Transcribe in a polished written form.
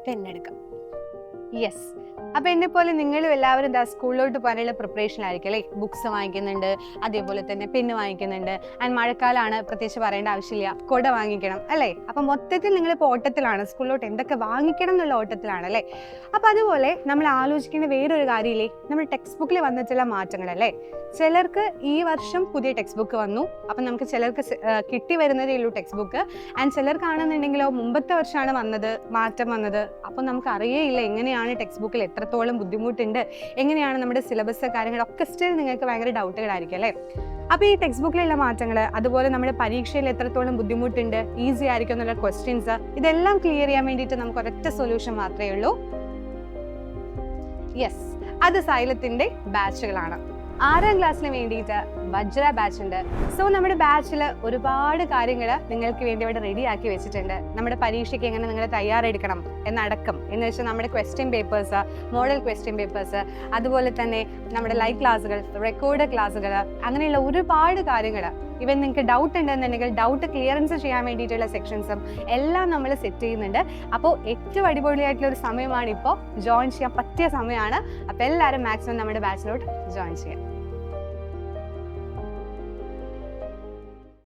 പെണ്ണെടുക്കാം. Yes, അപ്പോൾ എന്നെ പോലെ നിങ്ങളും എല്ലാവരും എന്താ സ്കൂളിലോട്ട് പോകാനുള്ള പ്രിപ്പറേഷനിലായിരിക്കും അല്ലേ. ബുക്സ് വാങ്ങിക്കുന്നുണ്ട്, അതേപോലെ തന്നെ പെണ്ണ് വാങ്ങിക്കുന്നുണ്ട്. ആൻഡ് മഴക്കാലമാണ്, പ്രത്യേകിച്ച് പറയേണ്ട ആവശ്യമില്ല, കുട വാങ്ങിക്കണം അല്ലേ. അപ്പം മൊത്തത്തിൽ നിങ്ങളിപ്പോൾ ഓട്ടത്തിലാണ്, സ്കൂളിലോട്ട് എന്തൊക്കെ വാങ്ങിക്കണം എന്നുള്ള ഓട്ടത്തിലാണ് അല്ലേ. അപ്പോൾ അതുപോലെ നമ്മൾ ആലോചിക്കേണ്ട വേറൊരു കാര്യമില്ലേ, നമ്മൾ ടെക്സ്റ്റ് ബുക്കിൽ വന്നിട്ടുള്ള മാറ്റങ്ങളല്ലേ. ചിലർക്ക് ഈ വർഷം പുതിയ ടെക്സ്റ്റ് ബുക്ക് വന്നു, അപ്പം നമുക്ക് ചിലർക്ക് കിട്ടി വരുന്നതേ ഉള്ളൂ ടെക്സ്റ്റ് ബുക്ക്. ആൻഡ് ചിലർക്കാണെന്നുണ്ടെങ്കിലോ മുമ്പത്തെ വർഷമാണ് മാറ്റം വന്നത്. അപ്പം നമുക്ക് അറിയേയില്ല എങ്ങനെയാണ് ടെക്സ്റ്റ് ബുക്കിൽ എത്രത്തോളം ബുദ്ധിമുട്ടുണ്ട്, എങ്ങനെയാണ് നമ്മുടെ സിലബസ് കാര്യങ്ങളൊക്കെ സ്റ്റിൽ നിങ്ങൾക്ക് ഭയങ്കര ഡൗട്ടുകളായിരിക്കും അല്ലേ. അപ്പോൾ ഈ ടെക്സ്റ്റ് ബുക്കിലുള്ള മാറ്റങ്ങൾ, അതുപോലെ നമ്മുടെ പരീക്ഷയിൽ എത്രത്തോളം ബുദ്ധിമുട്ടുണ്ട്, ഈസി ആയിരിക്കും എന്നുള്ള ക്വസ്റ്റ്യൻസ്, ഇതെല്ലാം ക്ലിയർ ചെയ്യാൻ വേണ്ടിയിട്ട് നമുക്ക് ഒരൊറ്റ സൊല്യൂഷൻ മാത്രമേ ഉള്ളൂ. യെസ്, അത് സൈലത്തിൻ്റെ ബാച്ചുകളാണ്. 6ാം ക്ലാസ്സിന് വേണ്ടിയിട്ട് വജ്ര ബാച്ച് ഉണ്ട്. സോ നമ്മുടെ ബാച്ചിൽ ഒരുപാട് കാര്യങ്ങൾ നിങ്ങൾക്ക് വേണ്ടി ഇവിടെ റെഡി ആക്കി വെച്ചിട്ടുണ്ട്. നമ്മുടെ പരീക്ഷയ്ക്ക് എങ്ങനെ നിങ്ങൾ തയ്യാറെടുക്കണം എന്നടക്കം, എന്ന് വെച്ചാൽ നമ്മുടെ question papers, model question papers, അതുപോലെ തന്നെ നമ്മുടെ ലൈവ് ക്ലാസ്സുകൾ, റെക്കോർഡ് ക്ലാസ്സുകൾ, അങ്ങനെയുള്ള ഒരുപാട് കാര്യങ്ങൾ. ഇവൻ നിങ്ങൾക്ക് ഡൗട്ട് ഉണ്ടെന്നുണ്ടെങ്കിൽ ഡൗട്ട് ക്ലിയറൻസ് ചെയ്യാൻ വേണ്ടിയിട്ടുള്ള സെക്ഷൻസും എല്ലാം നമ്മൾ സെറ്റ് ചെയ്യുന്നുണ്ട്. അപ്പോൾ ഏറ്റവും അടിപൊളിയായിട്ടുള്ള ഒരു സമയമാണ് ഇപ്പോൾ, ജോയിൻ ചെയ്യാൻ പറ്റിയ സമയമാണ്. അപ്പോൾ എല്ലാവരും മാക്സിമം നമ്മുടെ ബാച്ചിലോട്ട് ജോയിൻ ചെയ്യാം.